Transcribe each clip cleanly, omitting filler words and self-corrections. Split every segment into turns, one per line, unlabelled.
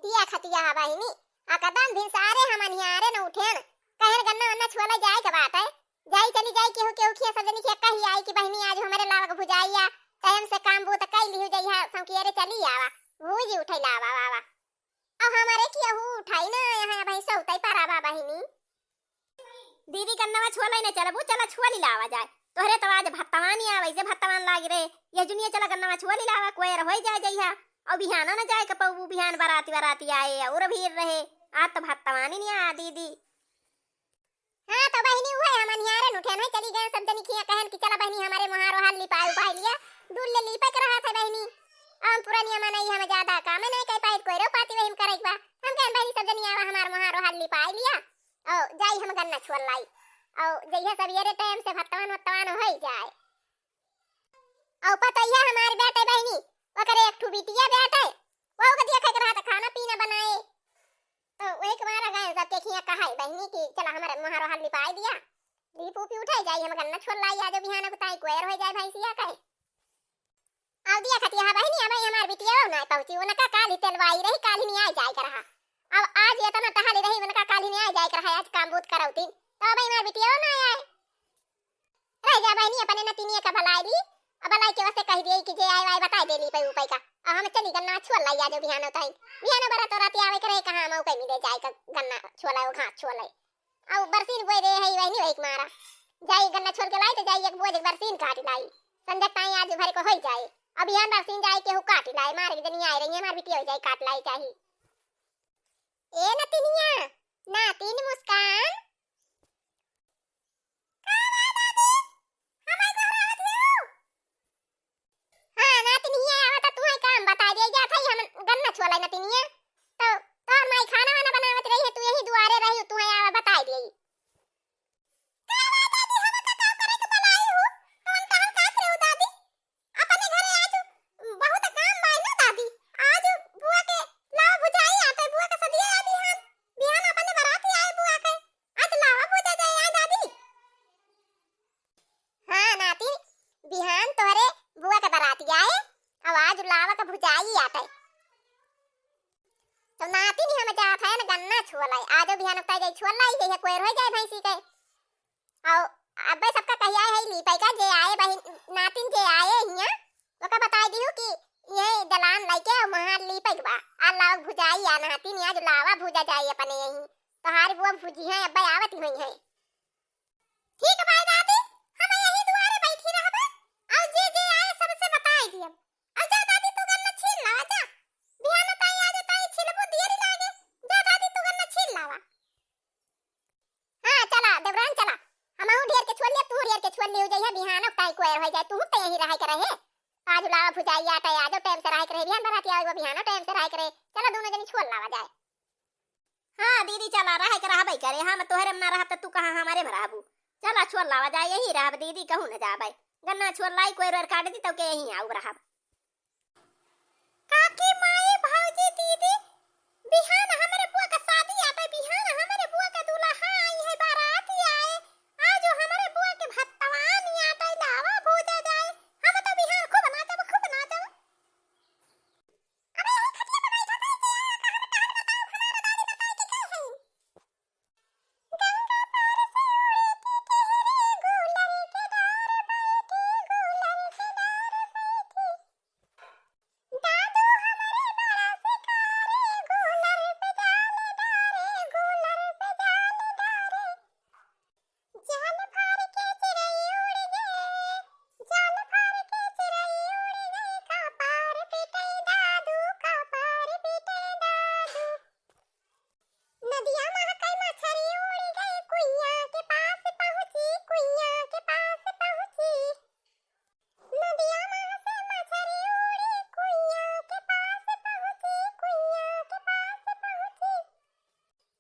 दिया खतिया बहिनी अकदम दिन सारे हमन हियारे न उठेन कहन गन्ना वन्ना छुआला जाए के बात है जाई चली जाई केहू केहू खिया सजनी के कही आई कि बहिनी आज हमारे लावा के भुजाइया टाइम से काम बूत कई लिहु जइहा संकियरे चली आवा भूज उठै लावा वावा अब हमारे केहू उठाई ना यहां भाई सौतई पारावा बहिनी दीदी गन्ना छुआला न चलबू चला छुआली लावा जाए तोहरे तो आज भत्तवानी आवे से भत्तवान लाग रे ये जुनिया चला गन्ना छुआली लावा कोयर होई जाए जइहा और बिहान न जाए कपऊ बिहान बराती बराती आए और भीड़ रहे आज तो भत्तवानी नहीं आ दीदी। हां तो बहिनी हुए हमन यारे उठे नहीं चली गए सब जनी किया कहन कि चला बहिनी हमारे महारो हाल लिपाई उपाई लिया दूर ले लिपा कर रहा था बहिनी हम पुरानी मन नहीं हम ज्यादा काम नहीं कह पाए कोई रो पाती वही करे बा हम कहन बहिनी सब जनी आवा हमार महारो हाल लिपाई लिया और जाई हम गन्ना छोड़ लाई और जइहा सब येरे टाइम से भत्तवान हो जाए और पता है हमारे बेटे बहिनी ओकरे एक ठू बिटिया बेटे वो कदिया खाके रहा था खाना पीना बनाए तो वही के मारा गए सब देखिया कहा बहिनी कि चला हमारे महारो हाल लिपाई दिया लीप उपी उठाई जाई हम गन्ना छोड़ लाई आज बिहान को ताई कोयर हो जाए भैंसिया कहे आ दिया खतिया बहिनी अब हमार बिटिया ना पहुंची उनका काली तेलवाई रही काली नहीं आ जाए कर रहा अब आज इतना टहली रही उनका काली नहीं आ जाए कर रहा आज काम बूत करौती तो अब हमार बिटिया ना आए रह जा बहिनी अपने नतिनिया का भलाई ली अब लाई के वास्ते कह दिए कि जे आए आए बता देली पई उपाय का अब हम चली गन्ना छोड़ लाई आज बिहान होताई बिहान बरा तो राती आवे करे कहां हम कहीं मिले जाए का गन्ना छोला ओ घास छोले अब बरसीन बोए रे है वही नहीं मारा जाई गन्ना छोड़ के लाई तो जाई एक बोझ बरसीन काट लाई संजय ताई आज भर को हो जाए अब बिहान बरसीन जाए के हु काट लाई मार के जनी आए रही हमार बिटिया हो जाए काट लाई चाहिए ए नतिनिया नातिन मुस्कान छोला नतिनिया तो तोर माई खाना वाना बनावत रही है तू यही दुआरे रही तू आया बता दे दादी हम का काम करे के बनाई हूं कौन काम काट रहे हो दादी अपने घरे आज बहुत काम बाई ना दादी आज बुआ के लावा भुजाई आते बुआ का सदिया आ बिहान अपने बराती आए बुआ के आज लावा भुजा जाए आ दादी हां नाती बिहान तोरे बुआ के बराती आए अब आज लावा का भुजाई आते तो नाती नहीं हम जात है ना गन्ना छुअलाई आज बिहान उठा जाई छुअलाई जइहा कोयर हो जाए भैंसी के और अब सबका कहिया है ली पैका जे आए बहिन नातिन जे आए हिया ओका बताई दिहु कि ये दलान लइके महार ली पैकबा आ लाव भुजाई आ नातिन आज लावा भुजा जाई अपने यही तोहारी बुआ भुजी है अब आवत ही है ठीक है भाई दादी हम यही दुआरे बैठी रहबा और जे जे आए सबसे बताई दियम और जा दादी तू गन्ना छील ला जा बिहान ताई आज ताई छिलबो देरी लागे जा दादी तू गन्ना छील लावा हां चला देवरान चला हमहु ढेर के छोड़ ले तू ढेर के छोड़ ले हो जाइए बिहान ताई कोयर हो जाए तू त यही रह के रहे आज लावा भुजाई आटा आज टाइम से रह के रहे बिहान बराती आवे बिहान टाइम से रह के रहे चला दोनों जनी छोड़ लावा जाए हां दीदी चला रह के रहबई करे हम तोहरे में ना रहब त तू कहां हमारे में रहबू चला छोड़ लावा जाए यही रहब दीदी कहू न जाबई गन्ना छोड़ लाई कोयर काट दी तो के यही आऊ रहब काकी माई भाऊजी दीदी बिहान हमारे बुआ का शादी आते बिहान हमारे बुआ का दूल्हा आई है बाराती आए आज हमारे बुआ के भत्तवान आते लावा भूजा जाए हम तो बिहान खूब नाचब अबे यही खटिया पे बैठा था हम बताओ हमारा दादी बताई कि क्या है गंगा पार से उड़ती तेरे गुलर के डार बैठी गुलर के डार बैठी दादू हमारे बड़ा शिकारी गुलर पे जाने डारे गुलर पे जाने डारे जान फाड़ के चिड़ै उड़ गए जान फाड़ के चिड़ै उड़ गई का पार पिटे दादू का पार पिटे दादू नदिया महकै मछरी उड़ गई कुइया के पास पहुंची कुइया के पास पहुंची नदिया मह से मछरी उड़ी कुइया के पास पहुंची कुइया के पास पहुंची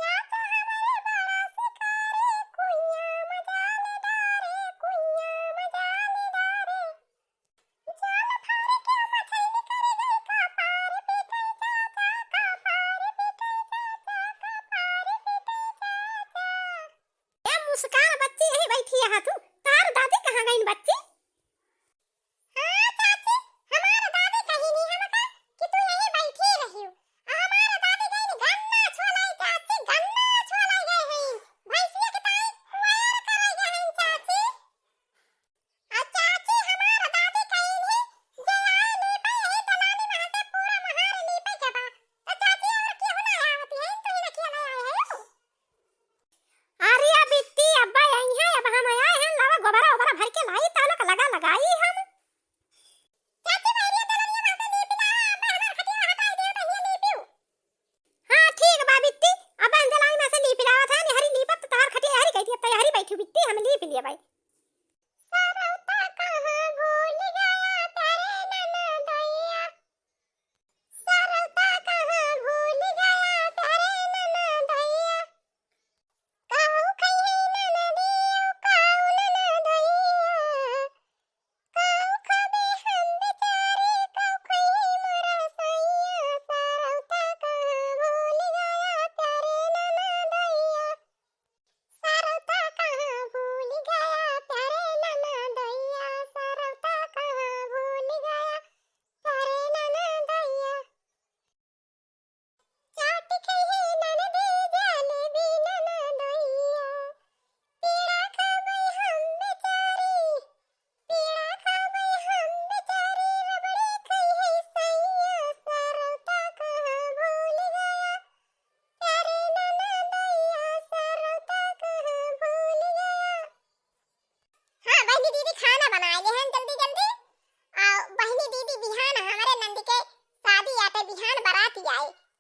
चाचा हमारे बड़ा शिकारी कुइया मजाले डारे कुइया मजाले डारे जाल फाड़ के मछली निकल गई का पार पिटे चाचा का पार पिटे चाचा का पार पिटे चाचा ए मुस्कान बच्ची यही बैठी है तू तार दादी कहां गई बच्ची हां चाची हमारा दादी कहीं नहीं हमका कि तू यही बैठी रही हो हमारा दादी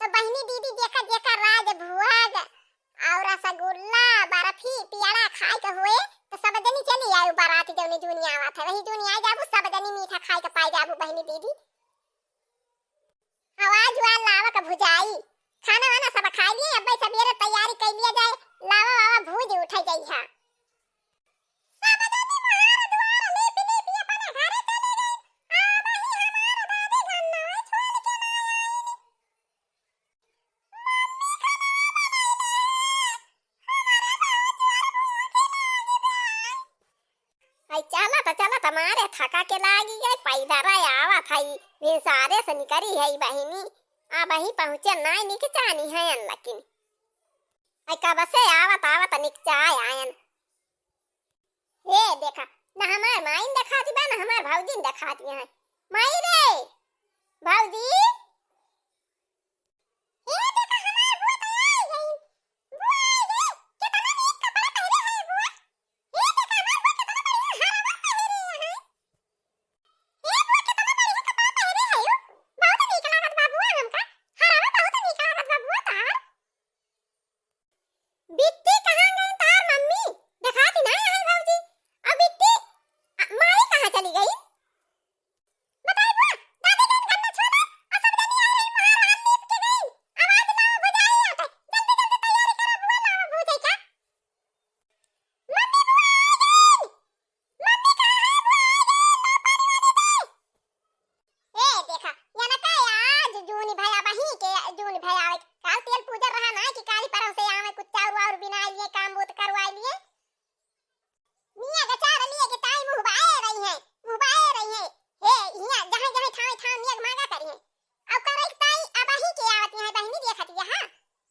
तो बहनी दीदी देखा देखा राज भुआग और रसगुल्ला बर्फी पियाला खाए के हुए तो सब जनी चली आयु बाराती जौनी जूनी आवत है वही जूनी आ जाबू सब जनी मीठा खाए के पाई जाबू बहनी दीदी। आवाज वाला लावा का भुजाई खाना वाना सब खा लिए अब सवेरे तैयारी कर लिया जाए लावा वावा भूज उठाई जाई है। सब जनी बाहर द्वार लीप लीप अपने घरे चले गए आ बही हमार दादी गन्ना छोड़ के ना आई चला तो मारे थका के लागी गए पैदल आवा थाई विसारे से निकरी है बहिनी आ बही पहुंचे नाई निक चानी है लेकिन आई कब से आवत निकचाय आयन हे देखा ना हमार माइन दिखाती बा ना हमार भौजी दिखाती है माई रे भौजी हे देखा हमार बुआ तो आई गई बुआ रे कितना नीक कपड़ा पहने है बुआ हे देखा हमार बुआ कितना बढ़िया हरावा पहने है हे बुआ कितना बढ़िया कपड़ा पहने है यू बहुत नीक लागत बा बुआ हमका हरावा बहुत नीक लागत बा बुआ तार बिट्टी कहां गई तार मम्मी दिखाती ना है भौजी अब बिट्टी माई कहां चली गई बताई बुआ दादी गन गन्ना छोड़ा और सब जनी आई रही वहां रान लीप के गई आवाज लाओ बुझाई आता जल्दी जल्दी तैयारी करो बुआ लाओ भूजे का मम्मी बुआ आ गई मम्मी कहां है बुआ आ गई ला पानी वाली दे ए देखा या ना का आज जूनी भैया बही के जूनी भैया आवे काल तेल पूजा रहा ना कि काली परम से आवे कुछ चाउर और बिना लिए काम बूत करवाई लिए मियां गचार लिए के ताई मुंह बाए रही है हे हिया जहां जहां ठाव मियां मांगा करी है अब करे ताई अबही के आवती है बहनी देखती है हां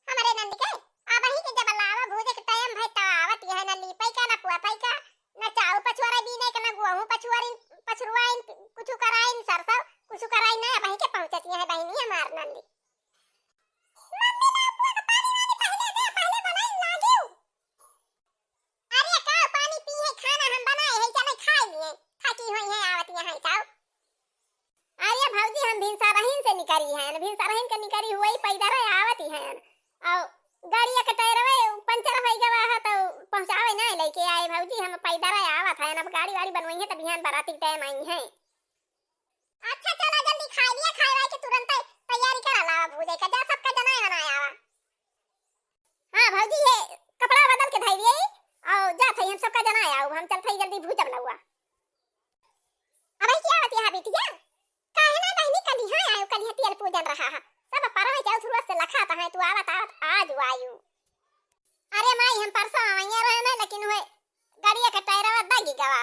हमारे नंद के अबही के जब लावा भूजे के टाइम भाई ता आवती है न लीपई का न पुआपई का न चाउ पछुआरा बीने के न गुहू पछुरवाइन कुछ कराइन सरसव कुछ कराइन ना अबही के पहुंचती है बहनी हमार नंदी मम्मी ना बुआ का पानी वाली पहले दे पहले बनाई लागियो अरे का पानी पी है खाना हम बनाए है चले खा लिए थकी हुई है आवत यहाँ चाओ अरे भौजी हम भिनसा रहीन से निकरी है भिनसा रहीन के निकरी हुई पैदल आवत है और गाड़ी के टायरवे पंचर हो गवा है तो पहुंचावे ना लेके आए भौजी हम पैदल आवत है अब गाड़ी वाड़ी बनवाई है त बिहान बाराती टाइम आई है। अच्छा चला जल्दी खा लिया खाए के तुरंत तैयारी करा लावा भूजे का जा सबका जनाए बनाया आवा हां भौजी ये कपड़ा बदल के धइलिए और जा थई हम सबका जनाए आओ हम चल थई जल्दी भूजब लउआ अबे क्या होती है बिटिया काहे ना बहनी कल यहां आयो कल यहां तेल पूजन रहा है सब परवा जाऊ शुरू से लखाता है तू आवत आज आयु अरे माई हम परसों आया रहना लेकिन होए गाड़ी के टायरवा दागी गवा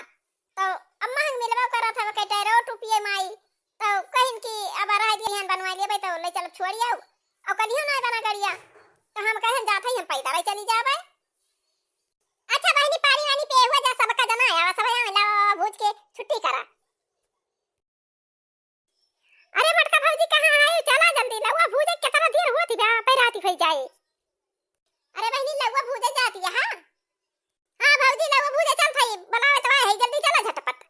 तो अम्मा हम मिलवा करा था के टायरो टूपिए माई तो कहिन की अब रह दिए बनवा लिए तो ले चल छोड़ आओ और कलियो ना बना गरिया तो हम कहन जात हम पैदल चली जाबे। अच्छा बहनी पानी वानी पे हुआ जा सबका जना आवा सब यहां ला भूज के छुट्टी करा अरे मटका भौजी कहां आए चला जल्दी लवा भूजे के तरह देर होती बा पैराती खई जाए अरे बहनी लवा भूजे जाती है हां हां भौजी लवा भूजे चल थई बनावे तो है जल्दी चला झटपट